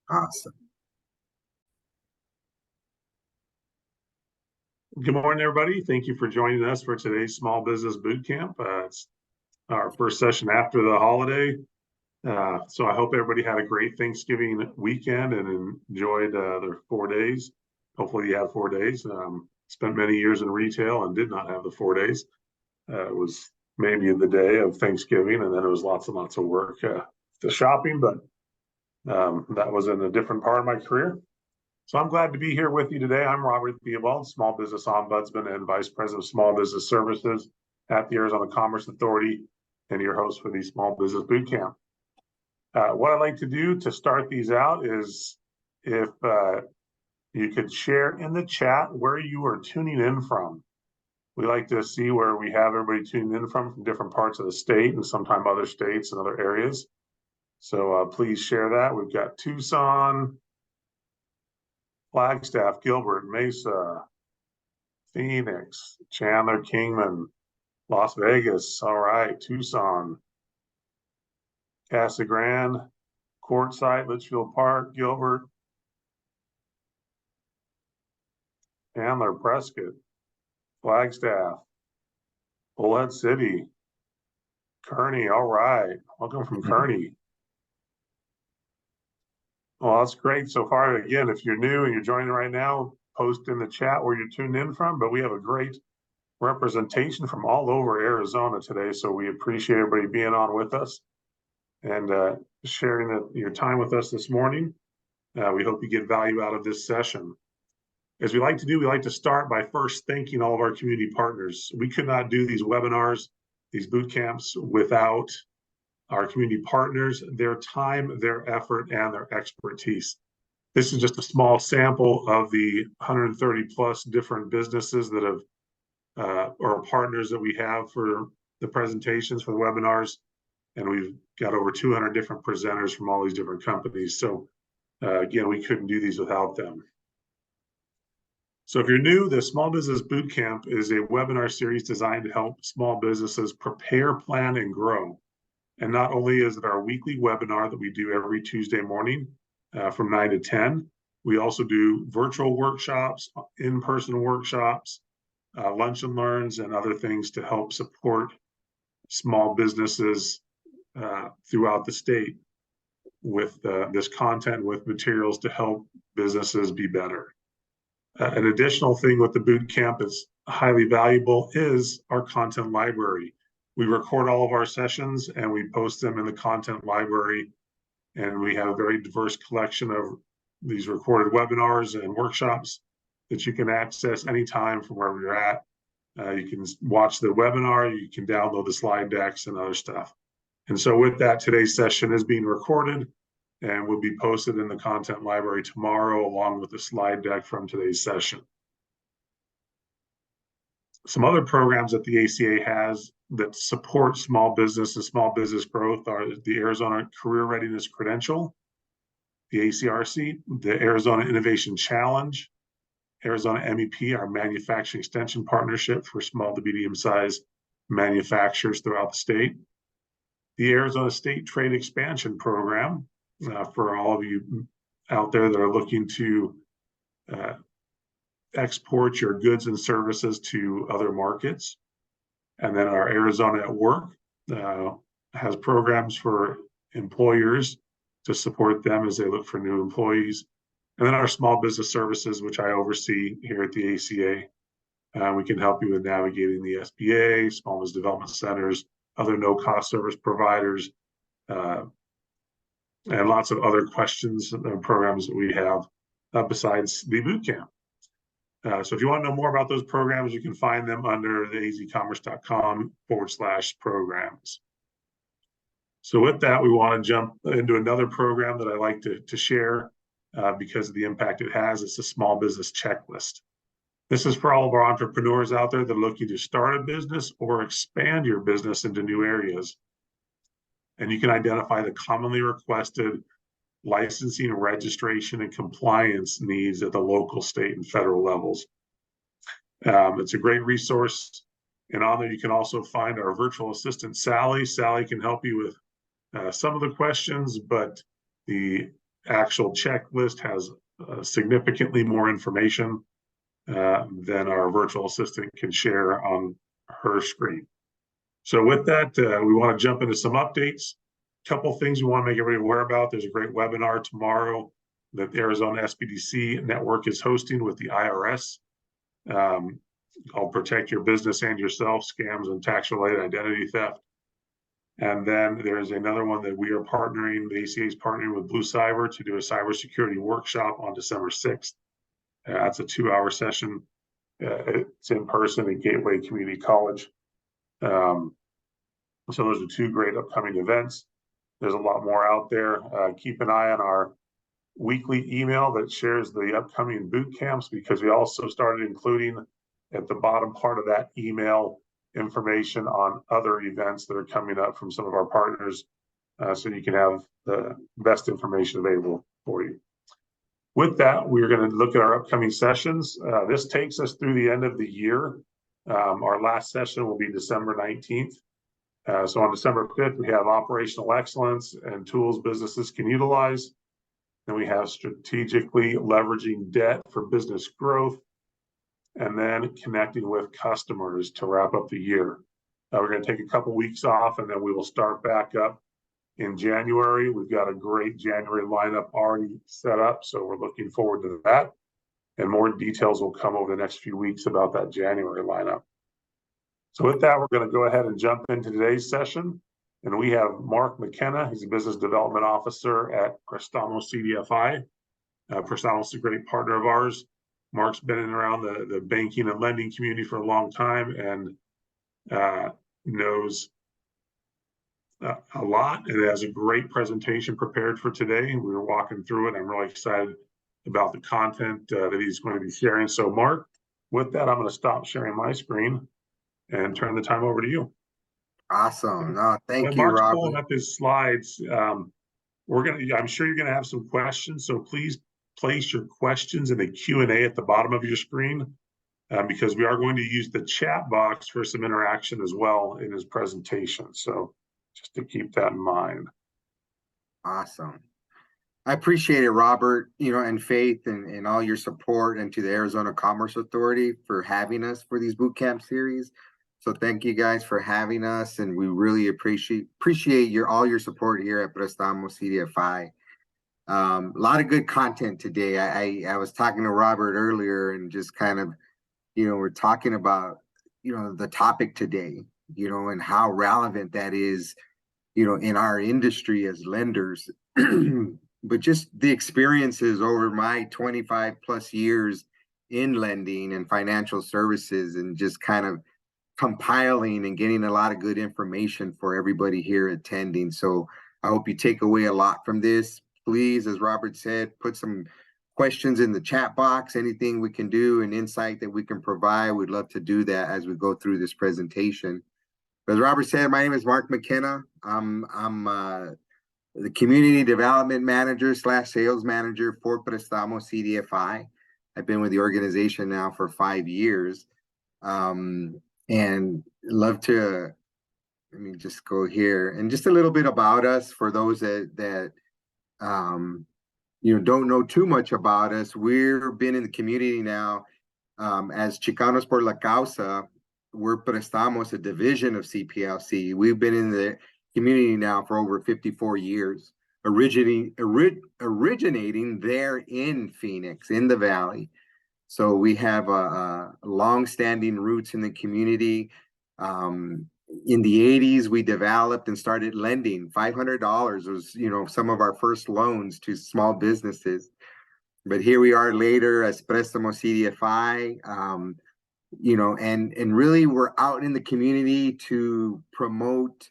Awesome. Good morning, everybody. Thank you for joining us for today's Small Business Boot Camp. It's our first session after the holiday. So I hope everybody had a great Thanksgiving weekend and enjoyed their 4 days. Hopefully you have 4 days. Spent many years in retail and did not have the 4 days. It was maybe the day of Thanksgiving, and then it was lots and lots of work to shopping, but that was in a different part of my career. So I'm glad to be here with you today. I'm Robert Theobald, Small Business Ombudsman and Vice President of Small Business Services at the Arizona Commerce Authority, and your host for the Small Business Boot Camp. What I'd like to do to start these out is if you could share in the chat where you are tuning in from. We like to see where we have everybody tuning in from different parts of the state and sometimes other states and other areas. So please share that. We've got Tucson, Flagstaff, Gilbert, Mesa, Phoenix, Chandler, Kingman, Las Vegas, all right, Tucson, Casa Grande, Quartzsite, Litchfield Park, Gilbert, Chandler, Prescott, Flagstaff, Bullhead City, Kearney, all right, welcome from Kearney. Well, that's great so far. Again, if you're new and you're joining right now, post in the chat where you're tuned in from, but we have a great representation from all over Arizona today, so we appreciate everybody being on with us and sharing your time with us this morning. We hope you get value out of this session. As we like to do, we like to start by first thanking all of our community partners. We could not do these webinars, these boot camps without our community partners, their time, their effort, and their expertise. This is just a small sample of the 130 plus different businesses that have or partners that we have for the presentations, for the webinars. And we've got over 200 different presenters from all these different companies. So again, we couldn't do these without them. So if you're new, the Small Business Boot Camp is a webinar series designed to help small businesses prepare, plan, and grow. And not only is it our weekly webinar that we do every Tuesday morning from 9 to 10, we also do virtual workshops, in-person workshops, lunch and learns, and other things to help support small businesses throughout the state with this content, with materials to help businesses be better. An additional thing with the boot camp is highly valuable is our content library. We record all of our sessions and we post them in the content library, and we have a very diverse collection of these recorded webinars and workshops that you can access anytime from wherever you're at. You can watch the webinar, you can download the slide decks and other stuff. And so with that, today's session is being recorded and will be posted in the content library tomorrow, along with the slide deck from today's session. Some other programs that the ACA has that support small business and small business growth are the Arizona Career Readiness Credential, the ACRC, the Arizona Innovation Challenge, Arizona MEP, our Manufacturing Extension Partnership for small to medium-sized manufacturers throughout the state, the Arizona State Trade Expansion Program, for all of you out there that are looking to export your goods and services to other markets. And then our Arizona at Work has programs for employers to support them as they look for new employees. And then our Small Business Services, which I oversee here at the ACA. We can help you with navigating the SBA, Small Business Development Centers, other no-cost service providers, and lots of other questions and programs that we have besides the boot camp. So if you want to know more about those programs, you can find them under the azcommerce.com/programs. So with that, we want to jump into another program that I like to share because of the impact it has. It's the Small Business Checklist. This is for all of our entrepreneurs out there that are looking to start a business or expand your business into new areas. And you can identify the commonly requested licensing, registration, and compliance needs at the local, state, and federal levels. It's a great resource. And on there, you can also find our virtual assistant, Sally. Sally can help you with some of the questions, but the actual checklist has significantly more information than our virtual assistant can share on her screen. So with that, we want to jump into some updates. Couple things we want to make everybody aware about. There's a great webinar tomorrow that the Arizona SBDC network is hosting with the IRS, called Protect Your Business and Yourself, Scams and Tax-Related Identity Theft. And then there's another one that we are partnering, the ACA is partnering with Blue Cyber to do a cybersecurity workshop on December 6th. That's a 2-hour session. It's in person at Gateway Community College. So those are 2 great upcoming events. There's a lot more out there. Keep an eye on our weekly email that shares the upcoming boot camps, because we also started including at the bottom part of that email information on other events that are coming up from some of our partners, so you can have the best information available for you. With that, we're going to look at our upcoming sessions. This takes us through the end of the year. Our last session will be December 19th. So on December 5th, we have operational excellence and tools businesses can utilize. Then we have strategically leveraging debt for business growth, and then connecting with customers to wrap up the year. We're going to take a couple weeks off, and then we will start back up in January. We've got a great January lineup already set up, so we're looking forward to that. And more details will come over the next few weeks about that January lineup. So with that, we're going to go ahead and jump into today's session. And we have Mark McKenna. He's a business development officer at Prestamo CDFI. Prestamo is a great partner of ours. Mark's been in and around the banking and lending community for a long time, and knows a lot, and has a great presentation prepared for today. We were walking through it. I'm really excited about the content that he's going to be sharing. So Mark, with that, I'm going to stop sharing my screen and turn the time over to you. Awesome. No, thank you, Mark's Robert. pulling up his slides. I'm sure you're going to have some questions, so please place your questions in the Q&A at the bottom of your screen, because we are going to use the chat box for some interaction as well in his presentation. So just to keep that in mind. Awesome. I appreciate it, Robert, and Faith, and all your support, and to the Arizona Commerce Authority for having us for these boot camp series. So thank you guys for having us, and we really appreciate all your support here at Prestamo CDFI. A lot of good content today. I was talking to Robert earlier, and just kind of, we're talking about, the topic today, and how relevant that is, in our industry as lenders. But just the experiences over my 25 plus years in lending and financial services, and just kind of compiling and getting a lot of good information for everybody here attending. So I hope you take away a lot from this. Please, as Robert said, put some questions in the chat box. Anything we can do, and insight that we can provide, we'd love to do that as we go through this presentation. As Robert said, my name is Mark McKenna. I'm the Community Development Manager / Sales Manager for Prestamo CDFI. I've been with the organization now for 5 years. And love to, let me just go here, and just a little bit about us for those that don't know too much about us. We've been in the community now as Chicanos por la Causa. We're Prestamos, a division of CPLC. We've been in the community now for over 54 years, originating there in Phoenix, in the Valley. So we have long-standing roots in the community. In the 80s, we developed and started lending. $500 was, some of our first loans to small businesses. But here we are later as Prestamo CDFI, and really we're out in the community to promote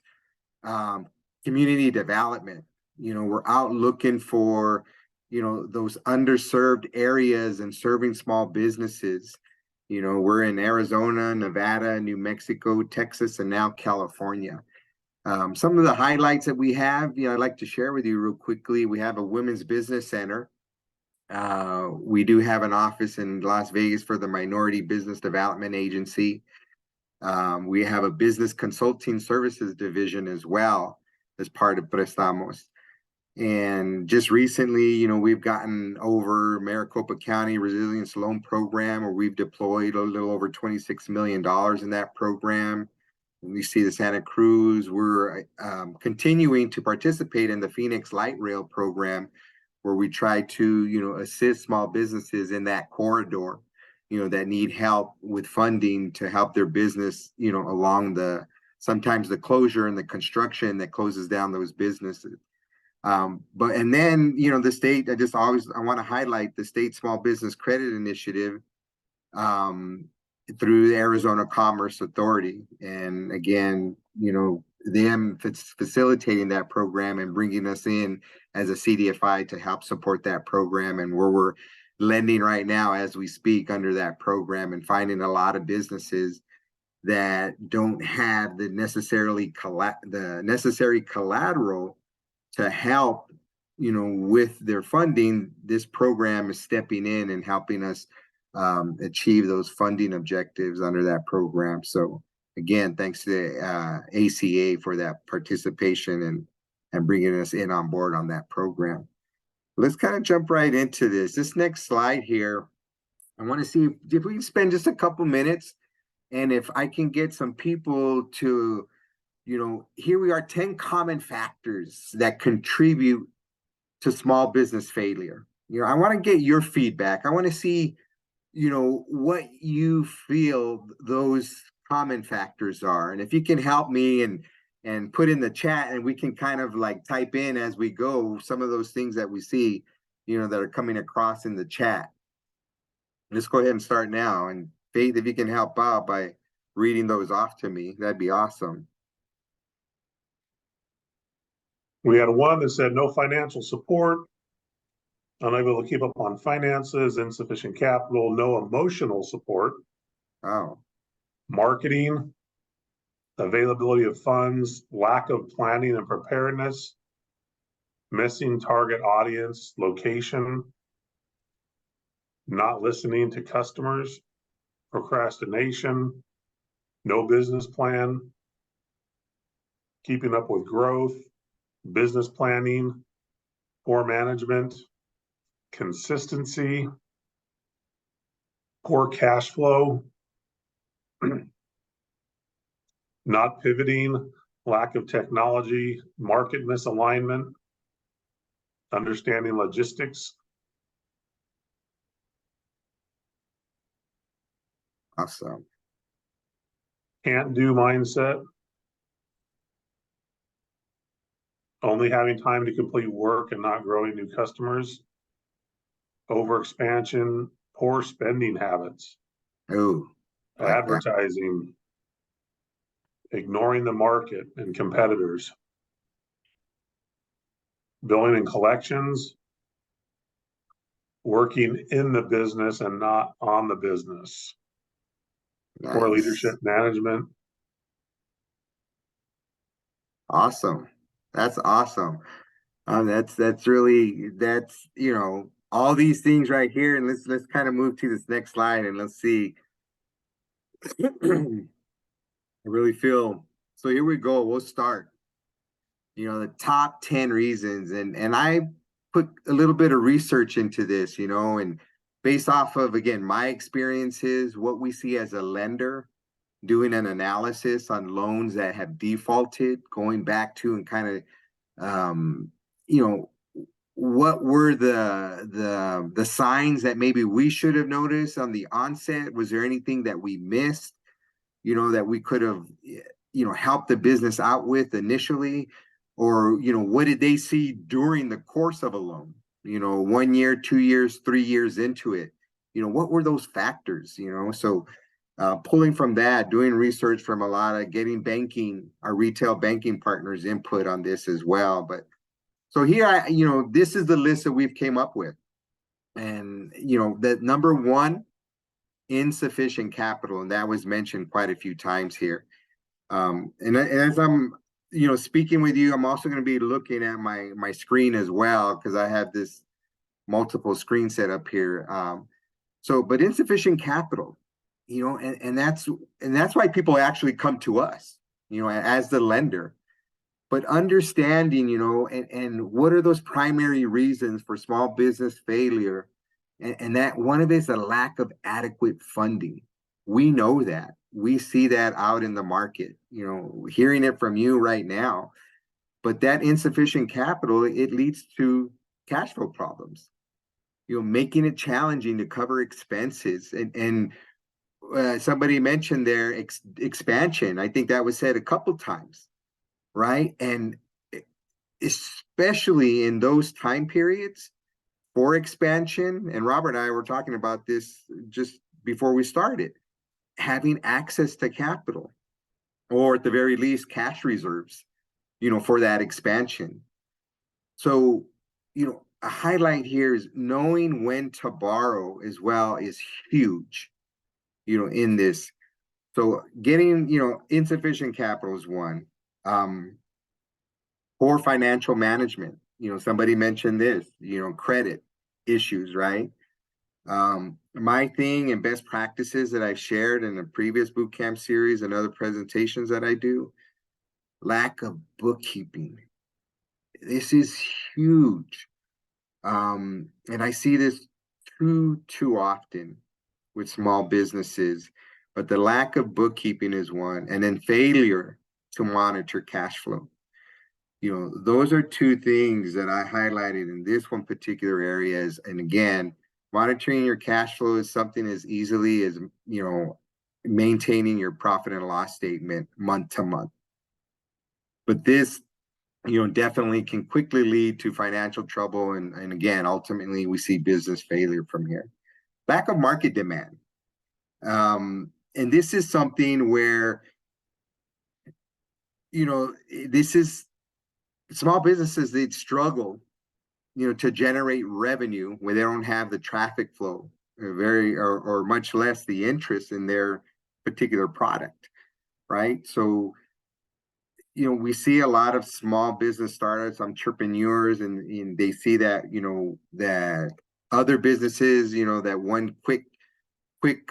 community development. We're out looking for those underserved areas and serving small businesses. We're in Arizona, Nevada, New Mexico, Texas, and now California. Some of the highlights that we have, I'd like to share with you real quickly. We have a women's business center. We do have an office in Las Vegas for the Minority Business Development Agency. We have a business consulting services division as well as part of Prestamos. And just recently, we've gotten over Maricopa County Resilience Loan Program, where we've deployed a little over $26 million in that program. We see the Santa Cruz. We're continuing to participate in the Phoenix Light Rail program, where we try to, assist small businesses in that corridor, that need help with funding to help their business, along sometimes the closure and the construction that closes down those businesses. And then, the state, I want to highlight the state small business credit initiative, through the Arizona Commerce Authority. And again, them facilitating that program and bringing us in as a CDFI to help support that program, and where we're lending right now as we speak under that program, and finding a lot of businesses that don't have the necessary collateral to help, with their funding. This program is stepping in and helping us achieve those funding objectives under that program. So again, thanks to the ACA for that participation and bringing us in on board on that program. Let's kind of jump right into this. This next slide here, I want to see if we can spend just a couple minutes, and if I can get some people to, here we are, 10 common factors that contribute to small business failure. I want to get your feedback. I want to see, what you feel those common factors are. And if you can help me and put in the chat, and we can kind of like type in as we go some of those things that we see, that are coming across in the chat. Let's go ahead and start now. And Faith, if you can help out by reading those off to me, that'd be awesome. We had one that said no financial support, unable to keep up on finances, insufficient capital, no emotional support. Oh. Marketing, availability of funds, lack of planning and preparedness, missing target audience, location, not listening to customers, procrastination, no business plan, keeping up with growth, business planning, poor management, consistency, poor cash flow, not pivoting, lack of technology, market misalignment, understanding logistics. Awesome. Can't do mindset. Only having time to complete work and not growing new customers. Overexpansion, poor spending habits. Oh, advertising, ignoring the market and competitors. Billing and collections, working in the business and not on the business. Nice. Poor leadership management. Awesome. That's awesome. That's really, all these things right here. And let's kind of move to this next slide, and let's see. I really feel, so here we go. We'll start. The top 10 reasons, and I put a little bit of research into this, and based off of, again, my experiences, what we see as a lender, doing an analysis on loans that have defaulted, going back to and kind of, what were the signs that maybe we should have noticed on the onset? Was there anything that we missed, that we could have, helped the business out with initially? Or, what did they see during the course of a loan? 1 year, 2 years, 3 years into it, what were those factors? So pulling from that, doing research from a lot of our retail banking partners' input on this as well. But so here, this is the list that we've came up with. And, that number one, insufficient capital. And that was mentioned quite a few times here. And as I'm, speaking with you, I'm also going to be looking at my screen as well, because I have this multiple screen set up here. But insufficient capital, and that's why people actually come to us, as the lender. but understanding, and what are those primary reasons for small business failure? And that one of it is a lack of adequate funding. We know that. We see that out in the market, hearing it from you right now. But that insufficient capital, it leads to cash flow problems, making it challenging to cover expenses. And somebody mentioned their expansion. I think that was said a couple times, right? And especially in those time periods for expansion, and Robert and I were talking about this just before we started, having access to capital, or at the very least cash reserves, for that expansion. So, a highlight here is knowing when to borrow as well is huge, in this. So getting, insufficient capital is one. Poor financial management. Somebody mentioned this, credit issues, right? My thing and best practices that I've shared in the previous bootcamp series and other presentations that I do, lack of bookkeeping. This is huge. And I see this too often with small businesses, but the lack of bookkeeping is one, and then failure to monitor cash flow. Those are two things that I highlighted in this one particular area. And again, monitoring your cash flow is something as easily as, maintaining your profit and loss statement month to month. But this, definitely can quickly lead to financial trouble. And again, ultimately, we see business failure from here. Lack of market demand. And this is something where, this is small businesses, they'd struggle, to generate revenue when they don't have the traffic flow, or much less the interest in their particular product, right? So, we see a lot of small business startups, entrepreneurs, and they see that, that other businesses, that one quick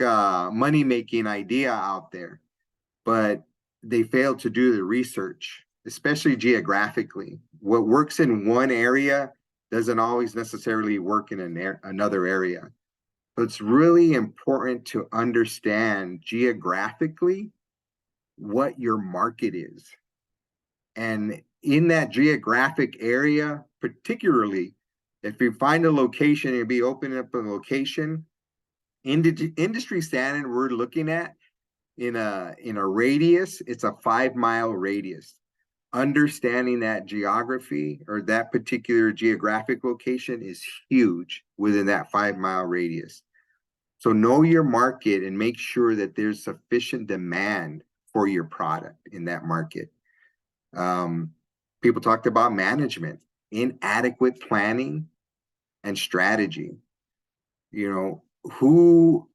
money making idea out there, but they fail to do the research, especially geographically. What works in one area doesn't always necessarily work in another area. So it's really important to understand geographically what your market is. And in that geographic area, particularly if you find a location and be opening up a location, industry standard we're looking at in a radius, it's a 5-mile radius. Understanding that geography or that particular geographic location is huge within that 5-mile radius. So know your market and make sure that there's sufficient demand for your product in that market. People talked about management, inadequate planning and strategy. Who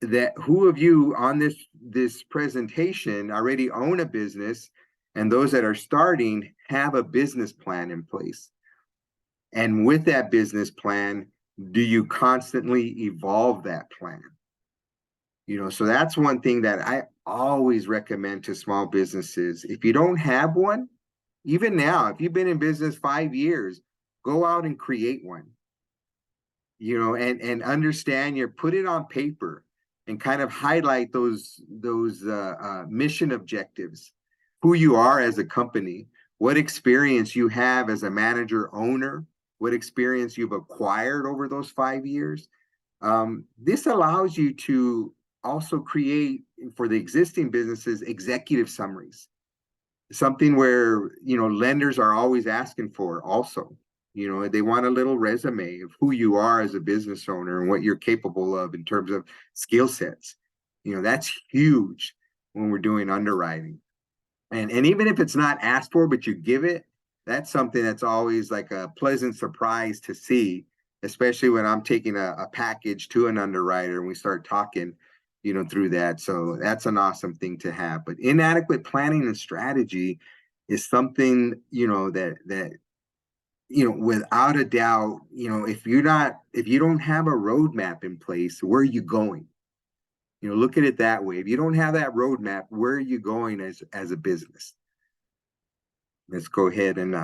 of you on this presentation already own a business, and those that are starting have a business plan in place? And with that business plan, do you constantly evolve that plan? So that's one thing that I always recommend to small businesses. If you don't have one, even now, if you've been in business 5 years, go out and create one, and understand put it on paper and kind of highlight those mission objectives, who you are as a company, what experience you have as a manager owner, what experience you've acquired over those 5 years. This allows you to also create, for the existing businesses, executive summaries, something where, lenders are always asking for also. They want a little resume of who you are as a business owner and what you're capable of in terms of skill sets. That's huge when we're doing underwriting. And even if it's not asked for, but you give it, that's something that's always like a pleasant surprise to see, especially when I'm taking a package to an underwriter and we start talking, through that. So that's an awesome thing to have. But inadequate planning and strategy is something, that without a doubt, if you don't have a roadmap in place, where are you going? Look at it that way. If you don't have that roadmap, where are you going as a business? let's go ahead and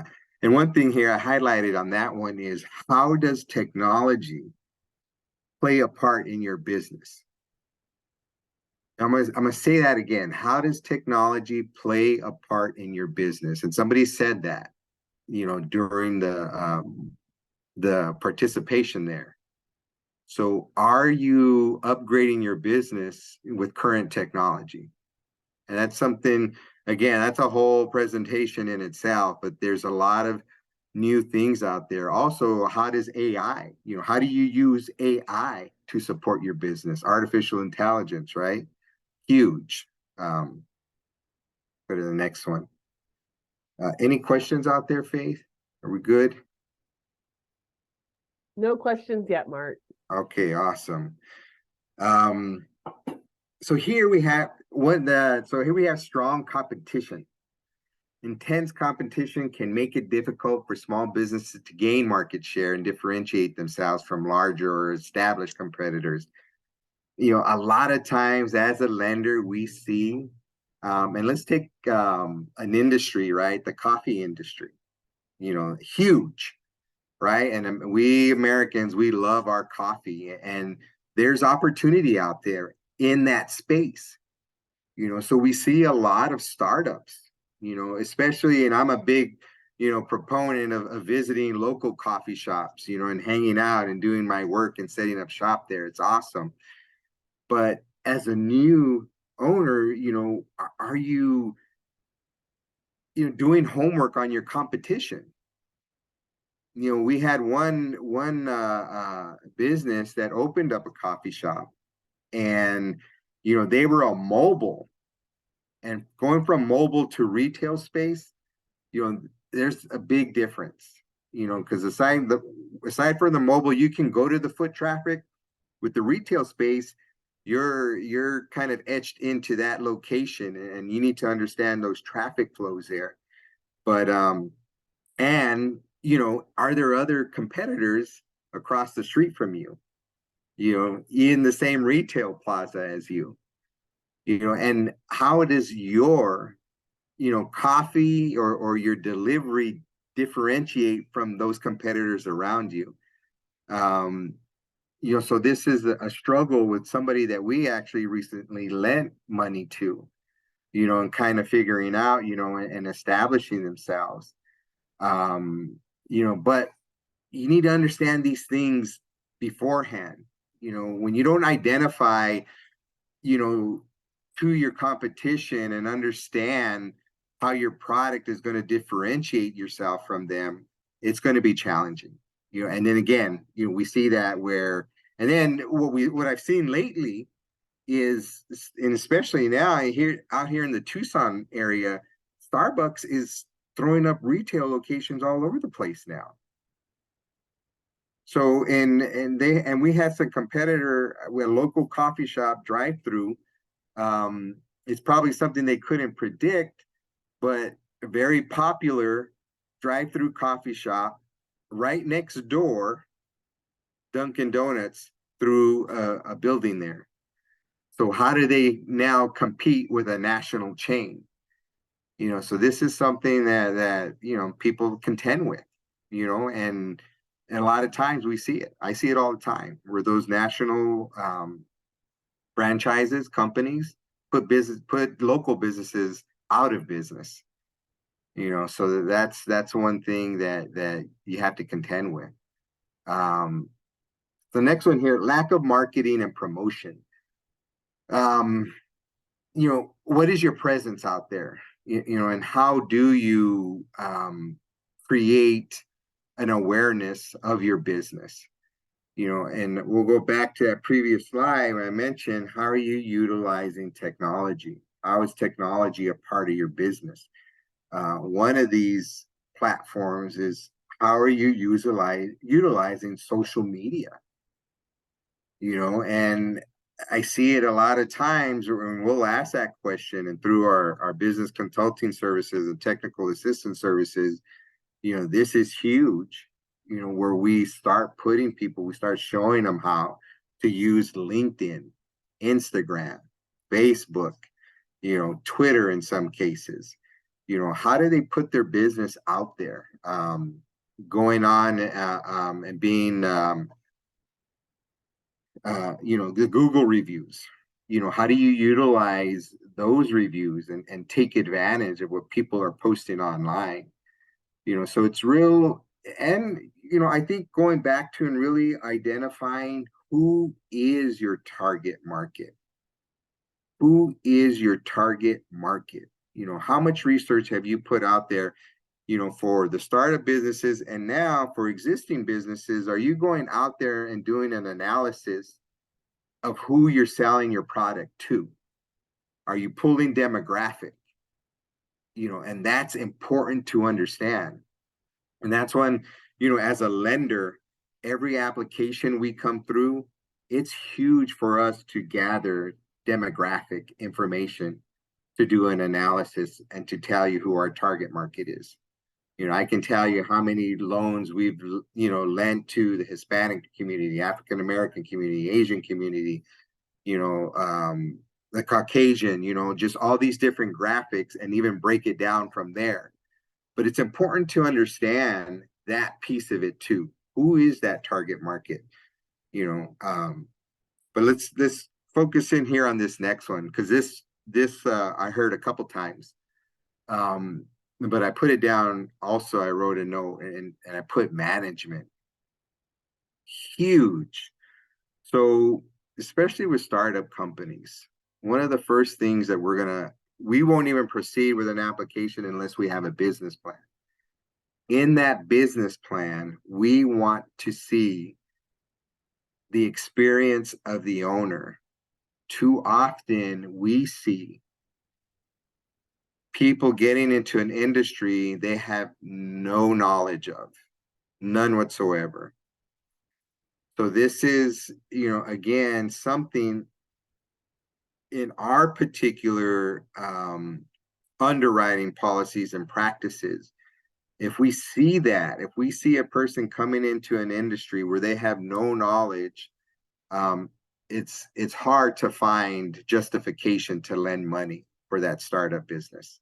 one thing here I highlighted on that one is, how does technology play a part in your business? I'm gonna say that again. How does technology play a part in your business? And somebody said that, during the participation there. So are you upgrading your business with current technology? And that's something, again, that's a whole presentation in itself, but there's a lot of new things out there. Also, how does AI, how do you use AI to support your business? Artificial intelligence, right? Huge. Go to the next one. Any questions out there, Faith? Are we good? No questions yet, Mark. Okay, awesome. So here we have strong competition. Intense competition can make it difficult for small businesses to gain market share and differentiate themselves from larger or established competitors. A lot of times as a lender, we see, and let's take an industry, right? The coffee industry, huge, right? And we Americans, we love our coffee, and there's opportunity out there in that space. So we see a lot of startups, especially, and I'm a big, proponent of visiting local coffee shops, and hanging out and doing my work and setting up shop there. It's awesome. But as a new owner, are you, doing homework on your competition? We had one business that opened up a coffee shop, and they were a mobile, and going from mobile to retail space, there's a big difference, because aside from the mobile, you can go to the foot traffic. With the retail space, you're kind of etched into that location, and you need to understand those traffic flows there. But and are there other competitors across the street from you, in the same retail plaza as you? And how does your, coffee or your delivery differentiate from those competitors around you? So this is a struggle with somebody that we actually recently lent money to, and kind of figuring out, and establishing themselves. But you need to understand these things beforehand. When you don't identify, to your competition and understand how your product is going to differentiate yourself from them, it's going to be challenging. And then again, we see that and then what I've seen lately is, and especially now out here in the Tucson area, Starbucks is throwing up retail locations all over the place now. So and we had some competitor with a local coffee shop drive-through. It's probably something they couldn't predict, but a very popular drive-through coffee shop right next door, Dunkin' Donuts, through a building there. So how do they now compete with a national chain? So this is something that people contend with, and a lot of times we see it. I see it all the time, where those national franchises, companies put local businesses out of business. So that's one thing that you have to contend with. The next one here, lack of marketing and promotion. What is your presence out there? And how do you create an awareness of your business? And we'll go back to that previous slide where I mentioned, how are you utilizing technology? How is technology a part of your business? One of these platforms is, how are you utilizing social media? And I see it a lot of times when we'll ask that question, and through our business consulting services and technical assistance services, this is huge, where we start showing them how to use LinkedIn, Instagram, Facebook, Twitter in some cases. How do they put their business out there, going on, and being, the Google reviews. How do you utilize those reviews and take advantage of what people are posting online? So it's real. And, I think going back to and really identifying who is your target market. Who is your target market? How much research have you put out there, for the startup businesses, and now for existing businesses? Are you going out there and doing an analysis of who you're selling your product to? Are you pulling demographic? And that's important to understand. And that's when, as a lender, every application we come through, it's huge for us to gather demographic information, to do an analysis and to tell you who our target market is. I can tell you how many loans we've, lent to the Hispanic community, African American community, Asian community, the Caucasian, just all these different graphics, and even break it down from there. But it's important to understand that piece of it too. Who is that target market? But let's focus in here on this next one, because this I heard a couple times. But I put it down also. I wrote a note, and I put management. Huge. So especially with startup companies, one of the first things that we won't even proceed with an application unless we have a business plan. In that business plan, we want to see the experience of the owner. Too often we see people getting into an industry they have no knowledge of, none whatsoever. So this is, again, something in our particular underwriting policies and practices. If we see a person coming into an industry where they have no knowledge, it's hard to find justification to lend money for that startup business.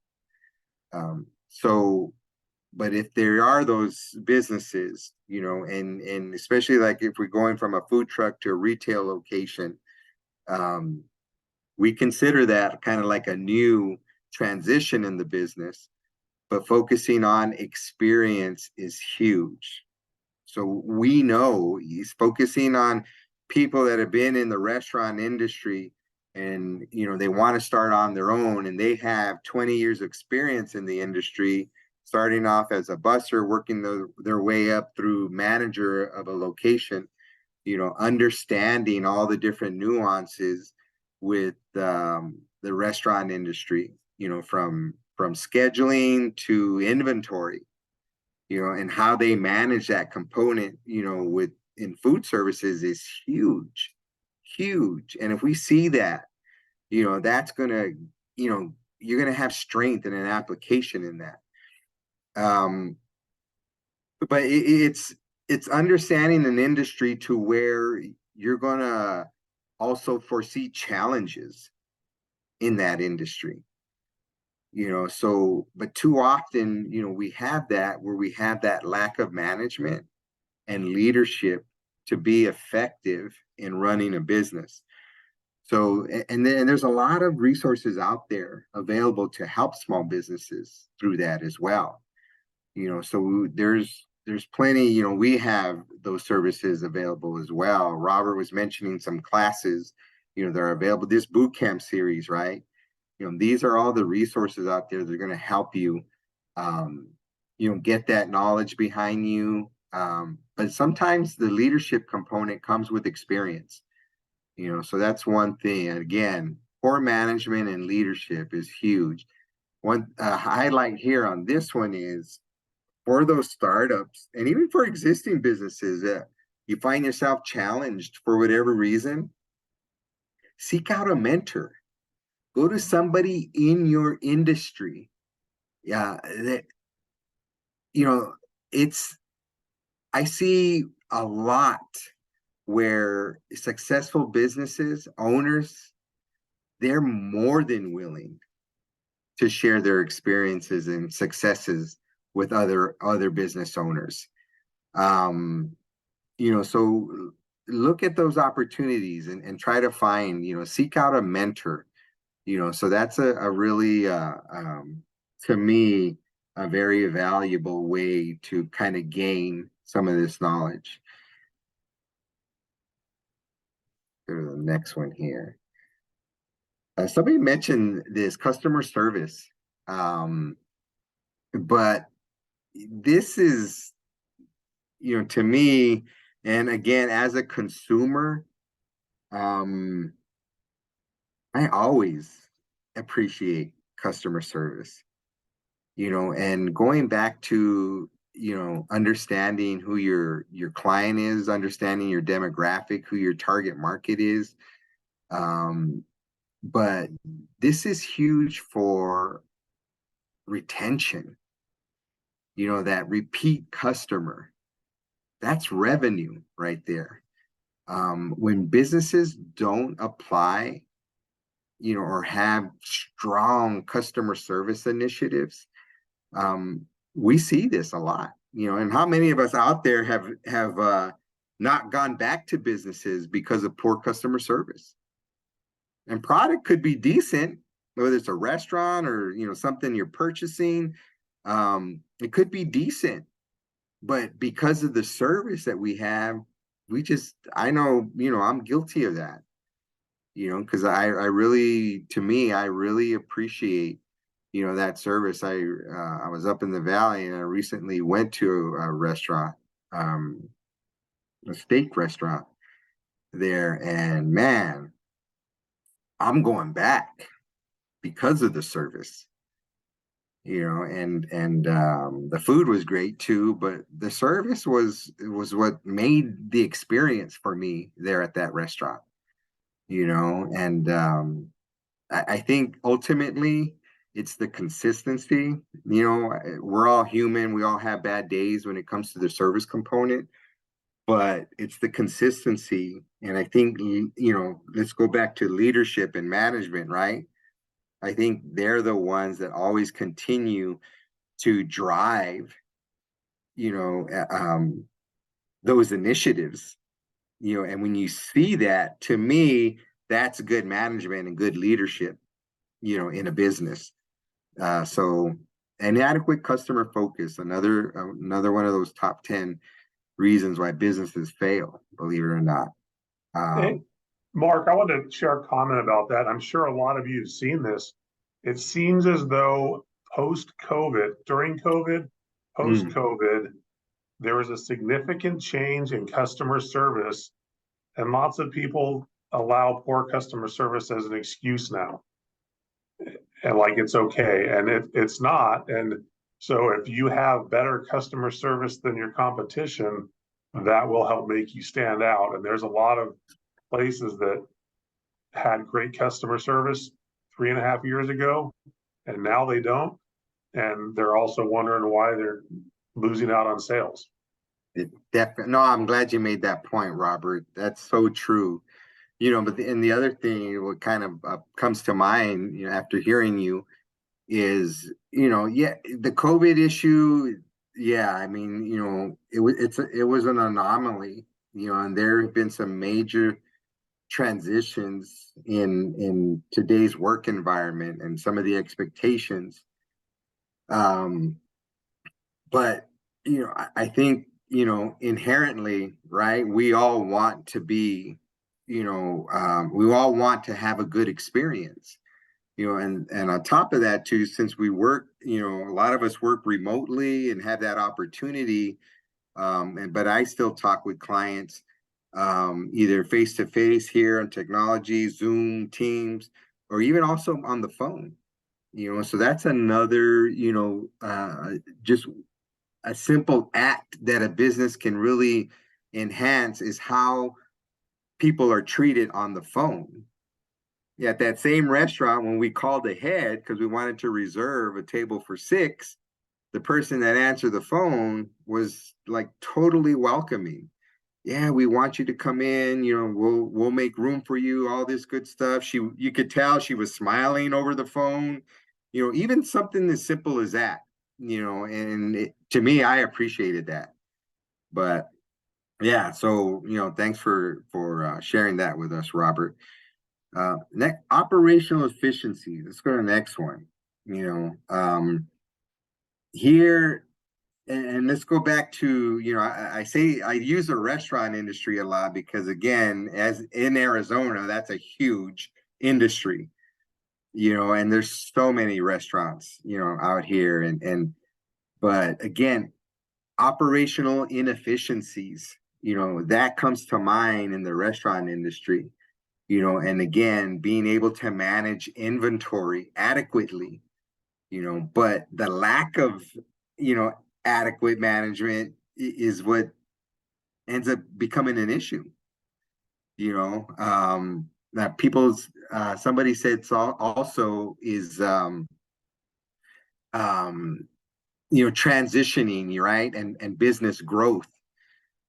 But if there are those businesses, and especially like if we're going from a food truck to a retail location, we consider that kind of like a new transition in the business, but focusing on experience is huge. So we know he's focusing on people that have been in the restaurant industry, and they want to start on their own, and they have 20 years experience in the industry, starting off as a busser, working their way up through manager of a location, understanding all the different nuances with the restaurant industry, from scheduling to inventory, and how they manage that component, in food services is huge, huge. And if we see that, that's gonna, you're gonna have strength in an application in that. But it's understanding an industry to where you're gonna also foresee challenges in that industry. But too often, we have that lack of management and leadership to be effective in running a business. So, and there's a lot of resources out there available to help small businesses through that as well. So there's plenty, we have those services available as well. Robert was mentioning some classes, that are available, this boot camp series, right? These are all the resources out there that are going to help you, get that knowledge behind you. But sometimes the leadership component comes with experience, so that's one thing. Again, poor management and leadership is huge. One highlight here on this one is for those startups, and even for existing businesses that you find yourself challenged for whatever reason, seek out a mentor. Go to somebody in your industry. Yeah, I see a lot where successful businesses, owners, they're more than willing to share their experiences and successes with other business owners. Um, so look at those opportunities and try to find, seek out a mentor. So that's a really to me a very valuable way to kind of gain some of this knowledge. Go to the next one here. Somebody mentioned this customer service, but this is, to me, and again, as a consumer, um, I always appreciate customer service, and going back to, understanding who your client is, understanding your demographic, who your target market is. But this is huge for retention, that repeat customer. That's revenue right there. When businesses don't apply, or have strong customer service initiatives, we see this a lot, and how many of us out there have not gone back to businesses because of poor customer service? And product could be decent, whether it's a restaurant or something you're purchasing. It could be decent, but because of the service that we have, I know, I'm guilty of that, because I really, to me, I really appreciate, that service. I was up in the valley and I recently went to a restaurant, a steak restaurant there, and man, I'm going back because of the service, and the food was great too, but the service was what made the experience for me there at that restaurant, and I think ultimately it's the consistency. We're all human, we all have bad days when it comes to the service component, but it's the consistency. And I think, let's go back to leadership and management, right? I think they're the ones that always continue to drive, those initiatives, and when you see that, to me, that's good management and good leadership, in a business. So inadequate customer focus, another one of those top 10 reasons why businesses fail, believe it or not. Hey, Mark, I want to share a comment about that. I'm sure a lot of you have seen this. It seems as though post-COVID, during COVID, Mm, post-COVID, there was a significant change in customer service, and lots of people allow poor customer service as an excuse now. And like it's okay, and it's not. And so if you have better customer service than your competition, that will help make you stand out. And there's a lot of places that had great customer service 3.5 years ago, and now they don't. And they're also wondering why they're losing out on sales. no, I'm glad you made that point, Robert. That's so true. And the other thing, what kind of comes to mind, after hearing you, is, yeah, the COVID issue. Yeah, I mean, it was an anomaly, and there have been some major transitions in today's work environment and some of the expectations. Um, but I think, inherently, right, we all want to be, we all want to have a good experience, and on top of that too, since we work, a lot of us work remotely and have that opportunity, but I still talk with clients, either face to face here on technology, Zoom, Teams, or even also on the phone. So that's another, just a simple act that a business can really enhance, is how people are treated on the phone. Yeah, at that same restaurant, when we called ahead because we wanted to reserve a table for 6, the person that answered the phone was like totally welcoming. Yeah, we want you to come in, we'll make room for you, all this good stuff. You could tell she was smiling over the phone, even something as simple as that, and to me, I appreciated that. But yeah, so thanks for sharing that with us, Robert. Next, operational efficiency. Let's go to the next one. Here, and let's go back to, I say I use the restaurant industry a lot because, again, as in Arizona, that's a huge industry, and there's so many restaurants, out here, but again, operational inefficiencies, that comes to mind in the restaurant industry, and again, being able to manage inventory adequately, but the lack of, you know, adequate management is what ends up becoming an issue, that people's, somebody said so also is, um, transitioning, right? And business growth,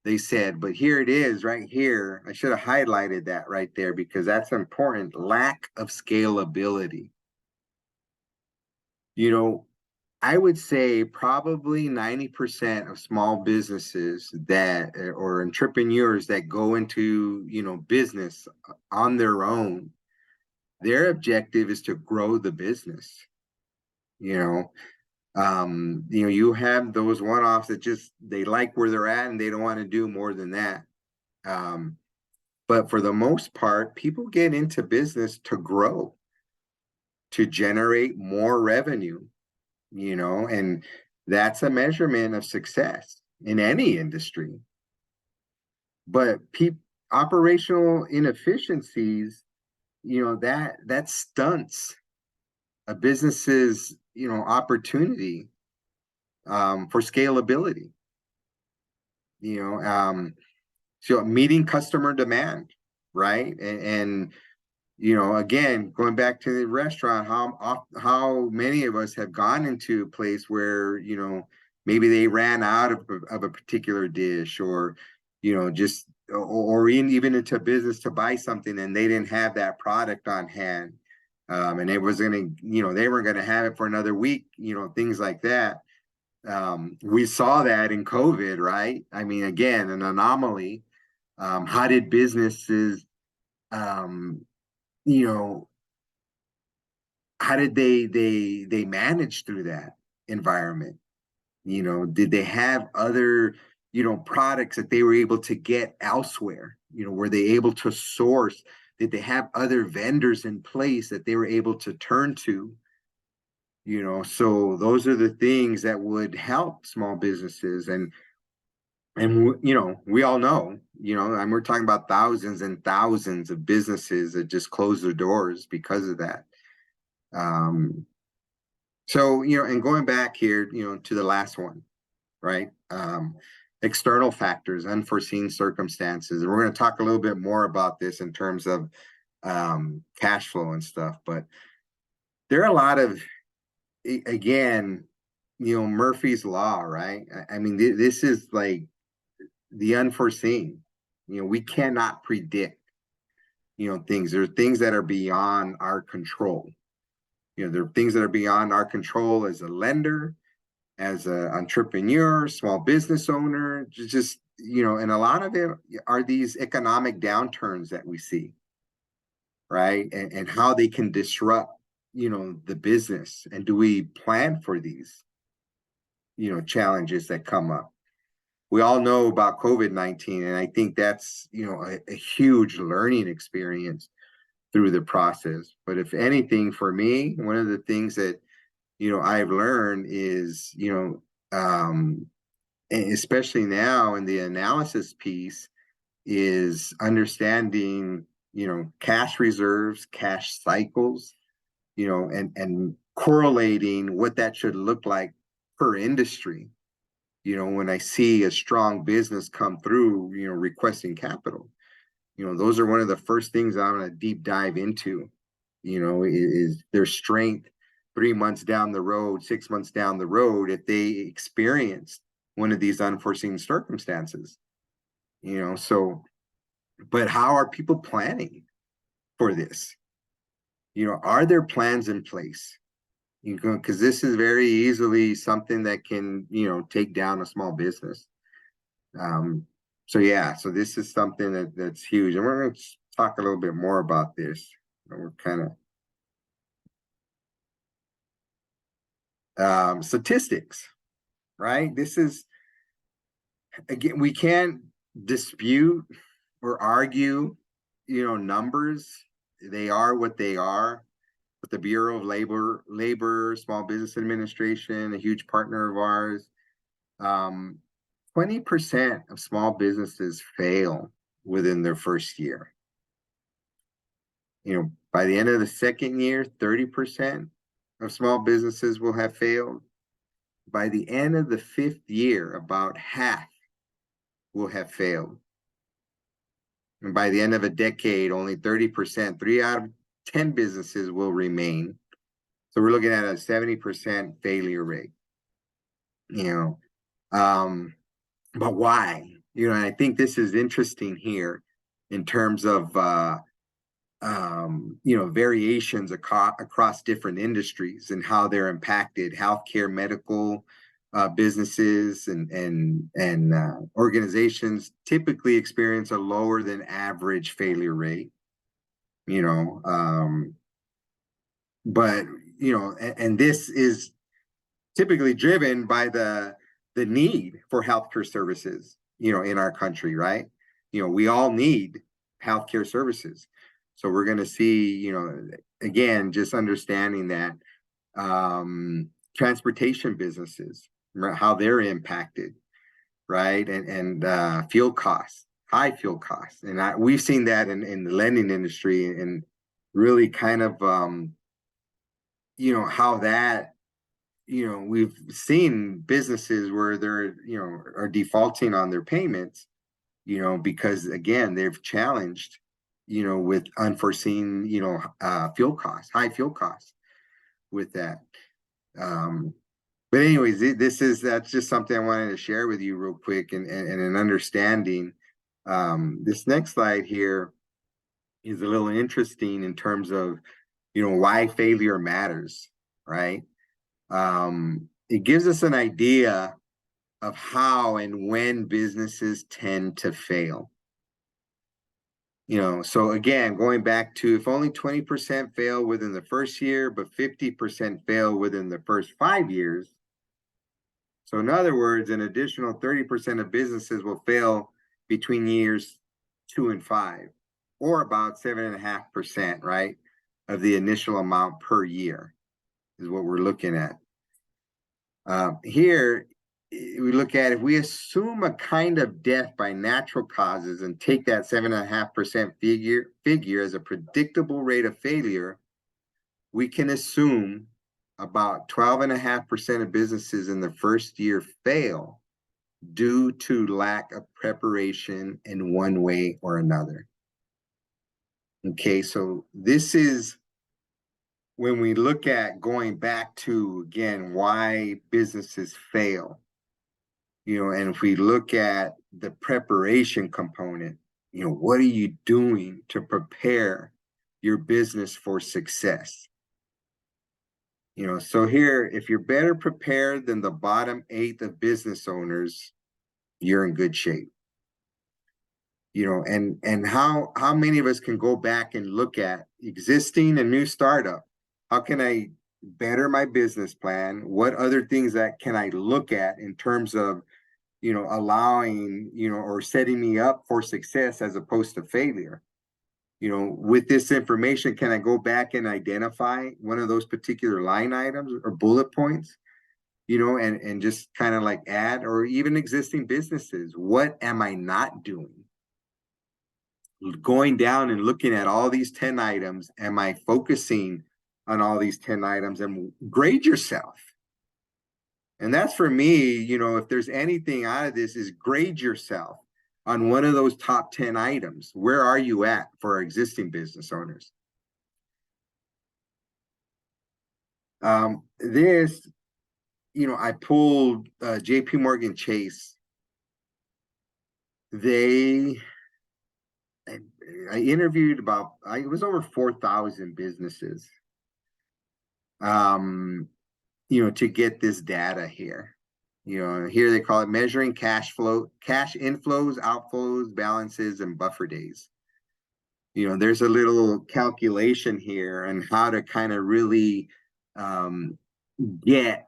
they said, but here it is right here. I should have highlighted that right there because that's important. Lack of scalability. You know, I would say probably 90% of small businesses that or entrepreneurs that go into, business on their own, their objective is to grow the business. You know, you have those one-offs that just they like where they're at and they don't want to do more than that. Um, but for the most part, people get into business to grow, to generate more revenue, and that's a measurement of success in any industry. But operational inefficiencies, that stunts a business's, opportunity, for scalability. You know, so meeting customer demand, right? And again, going back to the restaurant, how many of us have gone into a place where, maybe they ran out of a particular dish, or, just, or even into business to buy something and they didn't have that product on hand. And it was gonna, they weren't gonna have it for another week, things like that. We saw that in COVID, right? I mean, again, an anomaly. How did businesses, um, you know, how did they manage through that environment? Did they have other, products that they were able to get elsewhere? Were they able to source? Did they have other vendors in place that they were able to turn to? So those are the things that would help small businesses. And we all know, and we're talking about thousands and thousands of businesses that just close their doors because of that. Um, so, and going back here, to the last one, right? External factors, unforeseen circumstances. And we're going to talk a little bit more about this in terms of, cash flow and stuff, but there are a lot of, again, Murphy's Law, right? I mean, this is like the unforeseen. We cannot predict, things. There are things that are beyond our control. There are things that are beyond our control as a lender, as an entrepreneur, small business owner, just, and a lot of it are these economic downturns that we see, right? And how they can disrupt, the business. And do we plan for these, challenges that come up? We all know about COVID-19, and I think that's, a huge learning experience through the process. But if anything, for me, one of the things that, I've learned is, especially now in the analysis piece, is understanding, cash reserves, cash cycles, and correlating what that should look like per industry. When I see a strong business come through, requesting capital, those are one of the first things I'm going to deep dive into, is their strength 3 months down the road, 6 months down the road, if they experience one of these unforeseen circumstances, so, but how are people planning for this? Are there plans in place? You go, because this is very easily something that can, take down a small business. Um, so yeah, so this is something that's huge, and we're going to talk a little bit more about this. We're kind of statistics, right? This is, again, we can't dispute or argue, numbers. They are what they are. But the Bureau of Labor, Small Business Administration, a huge partner of ours, 20% of small businesses fail within their first year. By the end of the second year, 30% of small businesses will have failed. By the end of the fifth year, about half will have failed. And by the end of a decade, only 30%, 3 out of 10 businesses will remain. So we're looking at a 70% failure rate. But why? And I think this is interesting here in terms of variations across different industries and how they're impacted. Healthcare, medical businesses and organizations typically experience a lower than average failure rate. But and this is typically driven by the need for healthcare services, in our country, right? We all need healthcare services. So we're going to see, again, just understanding that transportation businesses, how they're impacted, right? And fuel costs, high fuel costs. And we've seen that in the lending industry, and really kind of, how that, we've seen businesses where they're, are defaulting on their payments, because again, they've challenged, with unforeseen, fuel costs, high fuel costs with that. But anyways, that's just something I wanted to share with you real quick, and an understanding. This next slide here is a little interesting in terms of, why failure matters, right? It gives us an idea of how and when businesses tend to fail. So again, going back to, if only 20% fail within the first year, but 50% fail within the first 5 years. So in other words, an additional 30% of businesses will fail between years 2 and 5, or about 7.5%, right, of the initial amount per year is what we're looking at. Here, we look at, if we assume a kind of death by natural causes and take that 7.5% figure as a predictable rate of failure, we can assume about 12.5% of businesses in the first year fail due to lack of preparation in one way or another. Okay, so this is when we look at going back to, again, why businesses fail. And if we look at the preparation component, what are you doing to prepare your business for success? So here, if you're better prepared than the bottom 1/8 of business owners, you're in good shape. And how many of us can go back and look at existing and new startup? How can I better my business plan? What other things that can I look at in terms of, allowing, or setting me up for success as opposed to failure? With this information, can I go back and identify one of those particular line items or bullet points, and just kind of like add, or even existing businesses, what am I not doing? Going down and looking at all these 10 items, am I focusing on all these 10 items? And grade yourself. And that's, for me, if there's anything out of this, is grade yourself on one of those top 10 items. Where are you at for our existing business owners? This, I pulled JP Morgan Chase. I interviewed it was over 4,000 businesses. to get this data here. Here they call it measuring cash flow, cash inflows, outflows, balances, and buffer days. There's a little calculation here on how to kind of really get,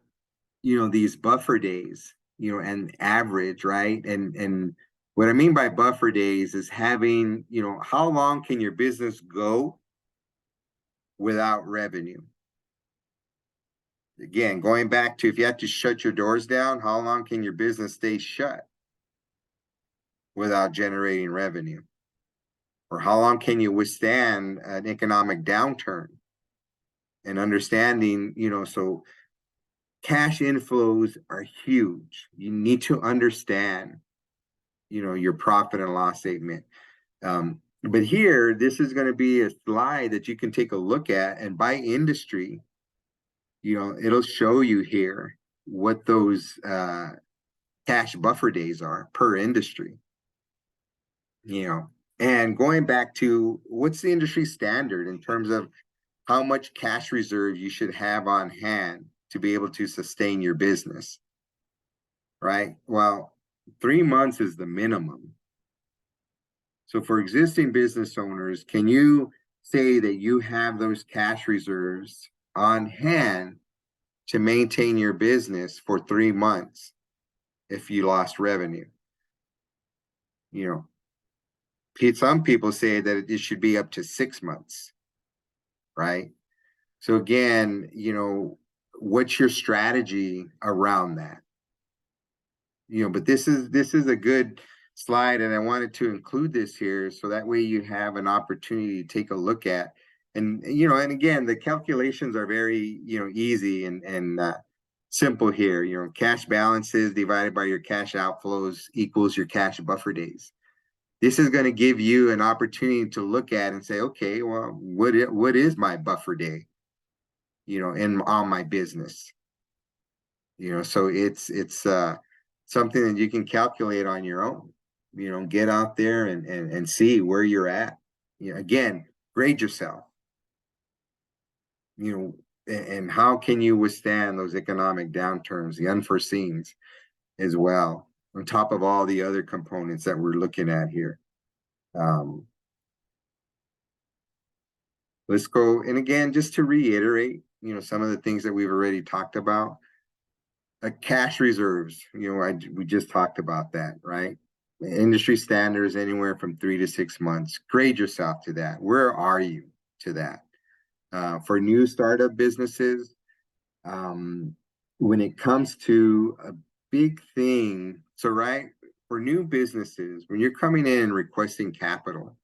these buffer days, and average, right? And what I mean by buffer days is having, how long can your business go without revenue? Again, going back to if you have to shut your doors down, how long can your business stay shut without generating revenue? Or how long can you withstand an economic downturn? And understanding, so cash inflows are huge. You need to understand, your profit and loss statement. But here, this is going to be a slide that you can take a look at, and by industry, it'll show you here what those cash buffer days are per industry. And going back to what's the industry standard in terms of how much cash reserve you should have on hand to be able to sustain your business, right? Well, 3 months is the minimum. So for existing business owners, can you say that you have those cash reserves on hand to maintain your business for 3 months if you lost revenue? Some people say that it should be up to 6 months, right? So again, what's your strategy around that? But this is a good slide, and I wanted to include this here so that way you have an opportunity to take a look at. And and again, the calculations are very easy and simple here. Cash balances divided by your cash outflows equals your cash buffer days. This is going to give you an opportunity to look at and say, okay, well, what is my buffer day, on my business? So it's something that you can calculate on your own. Get out there and see where you're at. Again, grade yourself. And how can you withstand those economic downturns, the unforeseens as well, on top of all the other components that we're looking at here. Let's go, and again, just to reiterate, some of the things that we've already talked about. Cash reserves, we just talked about that, right? Industry standards anywhere from 3 to 6 months. Grade yourself to that. Where are you to that? For new startup businesses, when it comes to a big thing, so right, for new businesses, when you're coming in and requesting capital,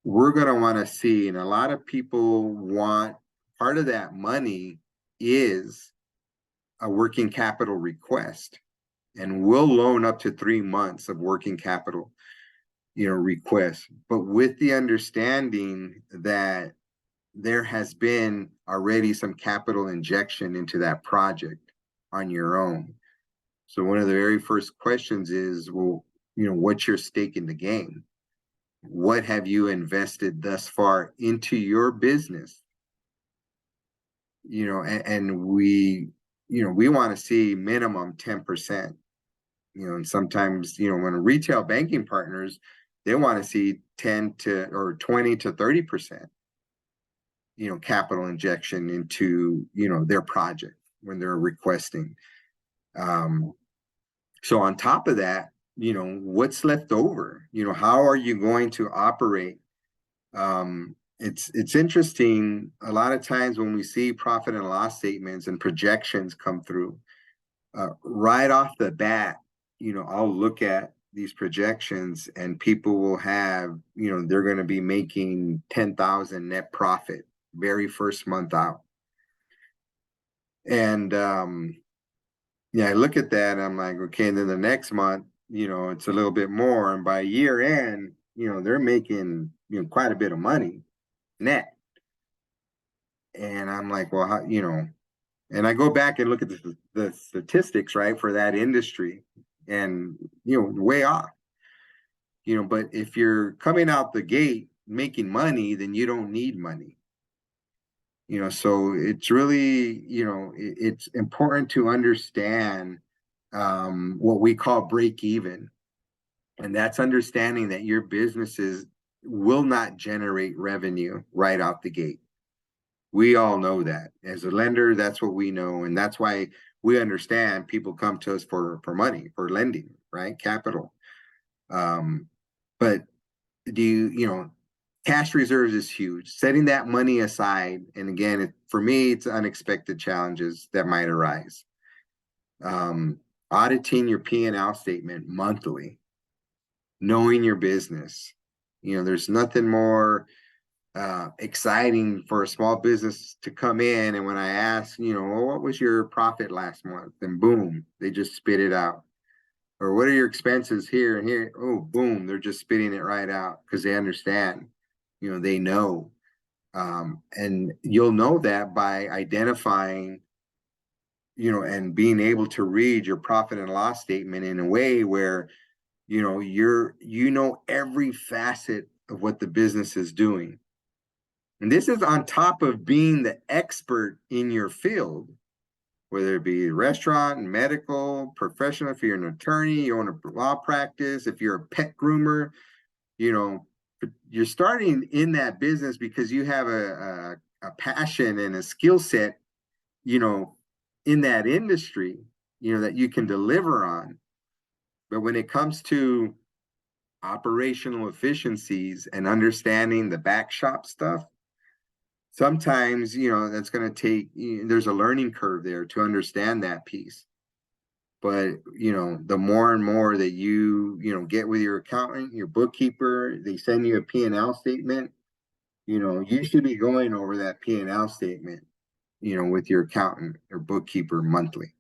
we're going to want to see, and a lot of people want part of that money is a working capital request, and we'll loan up to 3 months of working capital request, but with the understanding that there has been already some capital injection into that project on your own. So one of the very first questions is, well, what's your stake in the game? What have you invested thus far into your business? And we want to see minimum 10%. And sometimes, when retail banking partners, they want to see 10 to or 20 to 30%, capital injection into, their project when they're requesting. So on top of that, what's left over? How are you going to operate? It's interesting. A lot of times when we see profit and loss statements and projections come through, right off the bat, I'll look at these projections and people will have, they're going to be making 10,000 net profit very first month out. And I look at that and I'm like, okay, and then the next month, it's a little bit more. And by year end, they're making, quite a bit of money net. And I'm like, well, how, and I go back and look at the statistics, right, for that industry, and way off. But if you're coming out the gate making money, then you don't need money. So it's really, it's important to understand what we call break even. And that's understanding that your businesses will not generate revenue right out the gate. We all know that. As a lender, that's what we know. And that's why we understand people come to us for money, for lending, right? Capital. Um, but cash reserves is huge. Setting that money aside, and again, for me, it's unexpected challenges that might arise. Um, Auditing your P&L statement monthly, knowing your business. There's nothing more exciting for a small business to come in, and when I ask, well, what was your profit last month? And boom, they just spit it out. Or what are your expenses here and here? Oh, boom, they're just spitting it right out because they understand. They know. And you'll know that by identifying, and being able to read your profit and loss statement in a way where, every facet of what the business is doing. And this is on top of being the expert in your field, whether it be restaurant, medical, professional, if you're an attorney, you own a law practice, if you're a pet groomer, you know, you're starting in that business because you have a passion and a skill set, you know, in that industry, that you can deliver on. But when it comes to operational efficiencies and understanding the back shop stuff, sometimes, that's going to take, there's a learning curve there to understand that piece. But, the more and more that get with your accountant, your bookkeeper, they send you a P&L statement, you should be going over that P&L statement, with your accountant or bookkeeper monthly.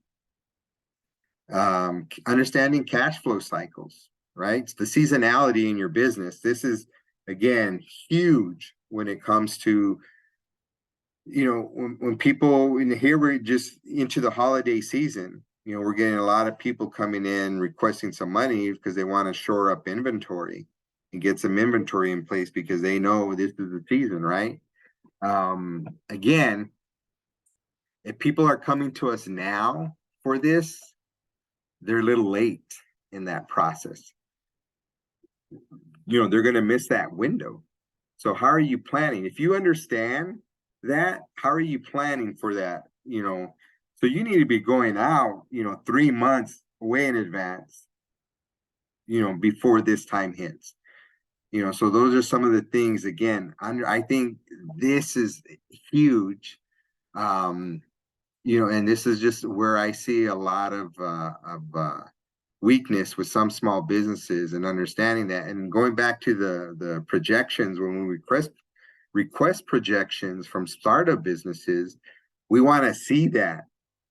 Understanding cash flow cycles, right? It's the seasonality in your business. This is, again, huge when it comes to, when people here, we're just into the holiday season. We're getting a lot of people coming in requesting some money because they want to shore up inventory and get some inventory in place because they know this is the season, right? Again, if people are coming to us now for this, they're a little late in that process. They're going to miss that window. So how are you planning? If you understand that, how are you planning for that? So you need to be going out, 3 months way in advance, before this time hits. So those are some of the things, again, I think this is huge. And this is just where I see a lot of weakness with some small businesses and understanding that. And going back to the projections, when we request projections from startup businesses, we want to see that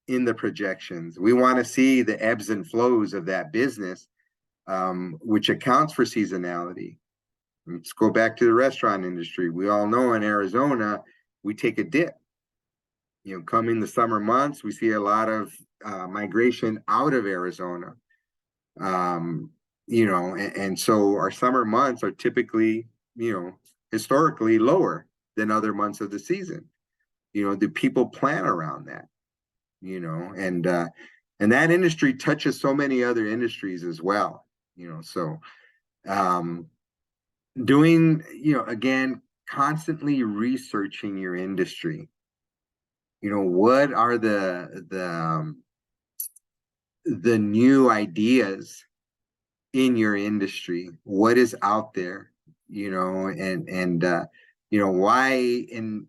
in the projections. We want to see the ebbs and flows of that business, which accounts for seasonality. Let's go back to the restaurant industry. We all know in Arizona, we take a dip. Coming the summer months, we see a lot of migration out of Arizona. And so our summer months are typically, historically lower than other months of the season. Do people plan around that? And that industry touches so many other industries as well. So doing, again, constantly researching your industry. What are the new ideas in your industry? What is out there? Why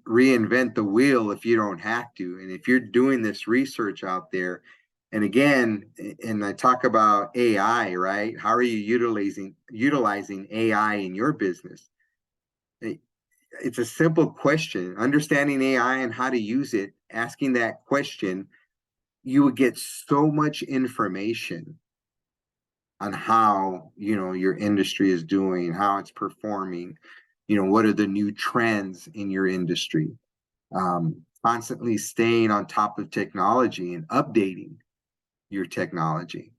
reinvent the wheel if you don't have to? And if you're doing this research out there, and again, and I talk about AI, right? How are you utilizing AI in your business? It's a simple question. Understanding AI and how to use it, asking that question, you would get so much information on how, your industry is doing, how it's performing, what are the new trends in your industry. Constantly staying on top of technology and updating your technology.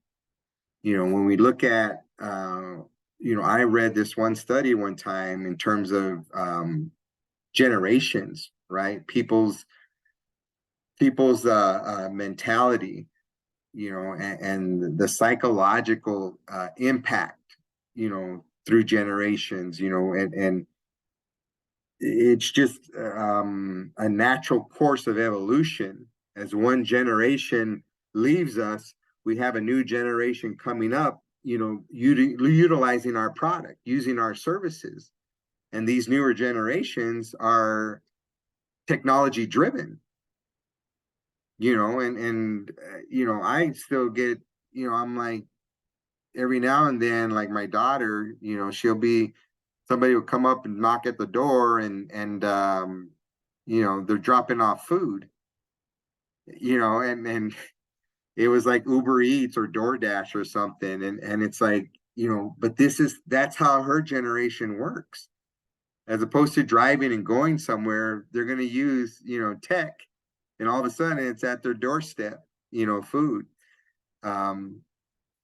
When we look at, I read this one study one time in terms of generations, right? People's mentality, and the psychological impact, through generations, and it's just a natural course of evolution. As one generation leaves us, we have a new generation coming up, utilizing our product, using our services. And these newer generations are technology driven, I still get, I'm like, every now and then, like my daughter, somebody will come up and knock at the door, and they're dropping off food, and it was like Uber Eats or DoorDash or something. And it's like, but that's how her generation works. As opposed to driving and going somewhere, they're going to use, tech, and all of a sudden it's at their doorstep, food.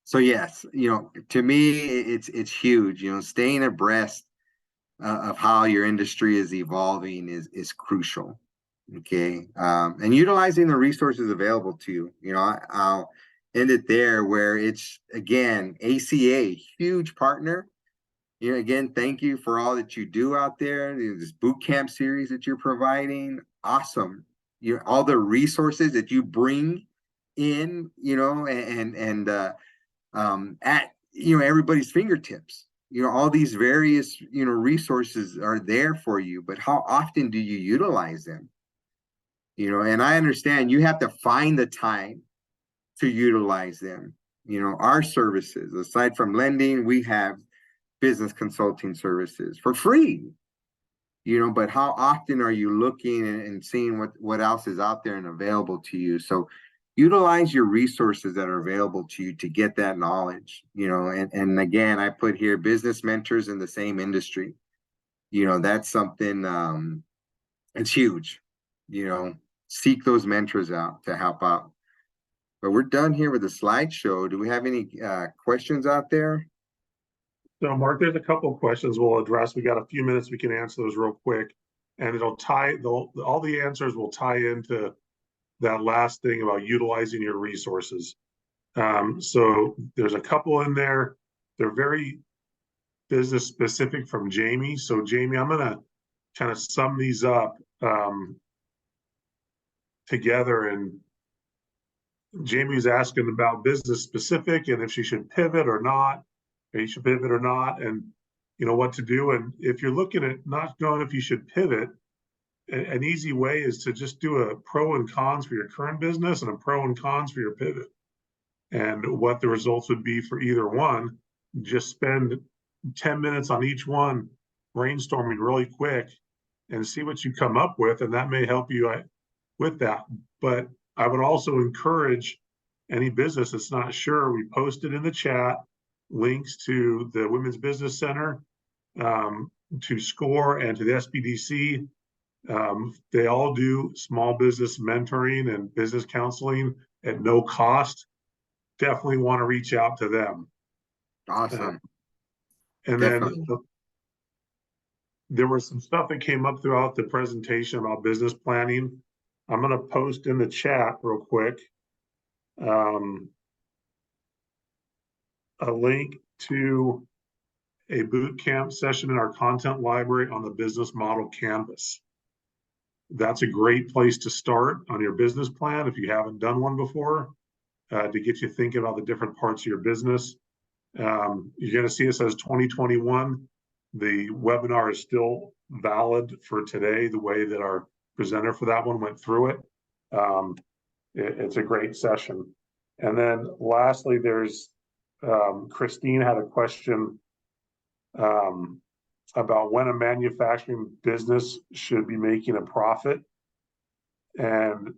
So yes, to me, it's huge, staying abreast of how your industry is evolving is crucial. Okay. And utilizing the resources available to you. I'll end it there, where it's, again, ACA, huge partner. Again, thank you for all that you do out there. This boot camp series that you're providing, awesome. All the resources that you bring in, at everybody's fingertips. All these various resources are there for you, but how often do you utilize them? And I understand you have to find the time to utilize them. Our services, aside from lending, we have business consulting services for free. But how often are you looking and seeing what else is out there and available to you? So utilize your resources that are available to you to get that knowledge. And again, I put here business mentors in the same industry. That's something, it's huge. Seek those mentors out to help out. But we're done here with the slideshow. Do we have any questions out there? So Mark, there's a couple of questions we'll address. We got a few minutes, we can answer those real quick. And all the answers will tie into that last thing about utilizing your resources. So there's a couple in there. They're very business specific from Jamie. So Jamie, I'm gonna kind of sum these up together. And Jamie's asking about business specific and if she should pivot or not, or you should pivot or not, and what to do. And if you're looking at not knowing if you should pivot, an easy way is to just do a pro and cons for your current business and a pro and cons for your pivot, and what the results would be for either one. Just spend 10 minutes on each one, brainstorming really quick, and see what you come up with, and that may help you with that. But I would also encourage any business that's not sure, we posted in the chat links to the Women's Business Center, to SCORE, and to the SBDC. They all do small business mentoring and business counseling at no cost. Definitely want to reach out to them. Awesome. And Definitely. then there was some stuff that came up throughout the presentation about business planning. I'm going to post in the chat real quick a link to a boot camp session in our content library on the business model canvas. That's a great place to start on your business plan if you haven't done one before, to get you thinking about the different parts of your business. You're going to see it says 2021. The webinar is still valid for today, the way that our presenter for that one went through it. It's a great session. And then lastly, there's Christine had a question about when a manufacturing business should be making a profit. And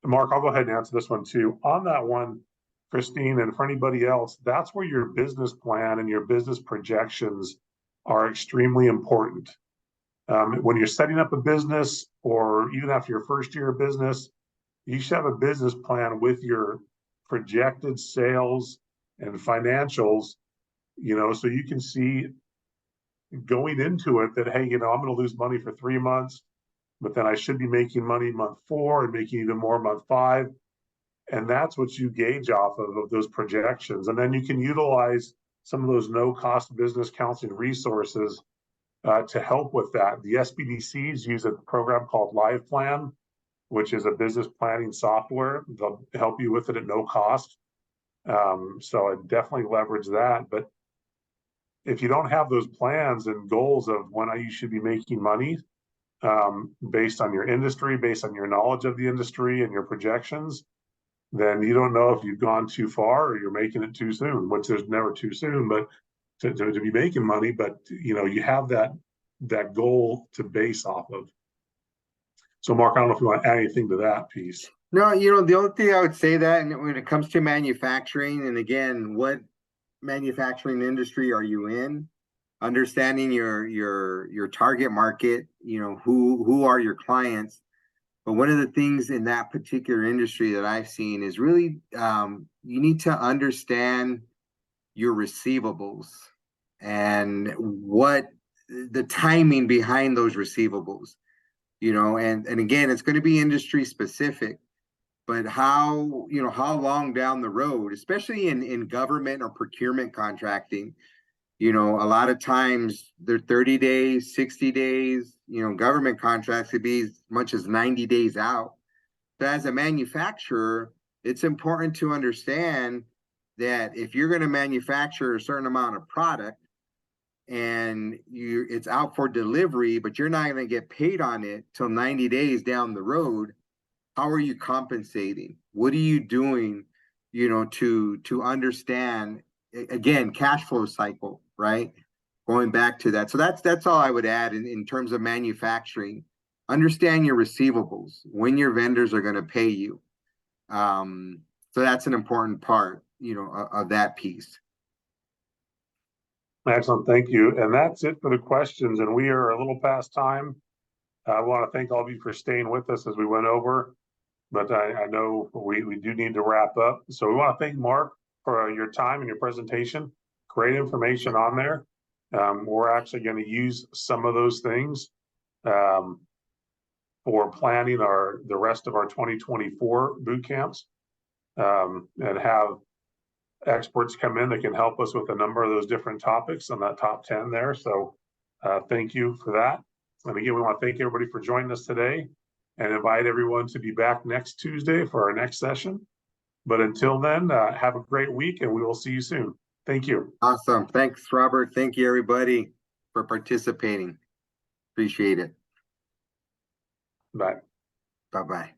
Mark, I'll go ahead and answer this one too. On that one, Christine, and for anybody else, that's where your business plan and your business projections are extremely important. When you're setting up a business, or even after your first year of business, you should have a business plan with your projected sales and financials, so you can see going into it that, hey, I'm going to lose money for 3 months. but then I should be making money month 4 and making even more month 5. And that's what you gauge off of those projections. And then you can utilize some of those no-cost business counseling resources to help with that. The SBDCs use a program called Live Plan, which is a business planning software. They'll help you with it at no cost. So I definitely leverage that. But if you don't have those plans and goals of when you should be making money, based on your industry, based on your knowledge of the industry and your projections, then you don't know if you've gone too far or you're making it too soon, which there's never too soon, but to be making money, but you have that goal to base off of. So Mark, I don't know if you want to add anything to that piece. No, the only thing I would say that, and when it comes to manufacturing, and again, what manufacturing industry are you in? Understanding your target market, who are your clients. But one of the things in that particular industry that I've seen is really you need to understand your receivables and what the timing behind those receivables, and again, it's going to be industry specific, but how long down the road, especially in government or procurement contracting, a lot of times they're 30 days, 60 days, government contracts could be as much as 90 days out. So as a manufacturer, it's important to understand that if you're going to manufacture a certain amount of product and it's out for delivery, but you're not going to get paid on it till 90 days down the road, how are you compensating? What are you doing, to understand, again, cash flow cycle, right? Going back to that. So that's all I would add in terms of manufacturing. Understand your receivables, when your vendors are going to pay you. So that's an important part, of that piece. Excellent, thank you. And that's it for the questions. And we are a little past time. I want to thank all of you for staying with us as we went over, but I know we do need to wrap up. So we want to thank Mark for your time and your presentation. Great information on there. We're actually going to use some of those things for planning the rest of our 2024 boot camps, and have experts come in that can help us with a number of those different topics on that top 10 there. So thank you for that. And again, we want to thank everybody for joining us today and invite everyone to be back next Tuesday for our next session. But until then, have a great week and we will see you soon. Thank you. Awesome. Thanks, Robert. Thank you, everybody, for participating. Appreciate it. Bye. Bye-bye.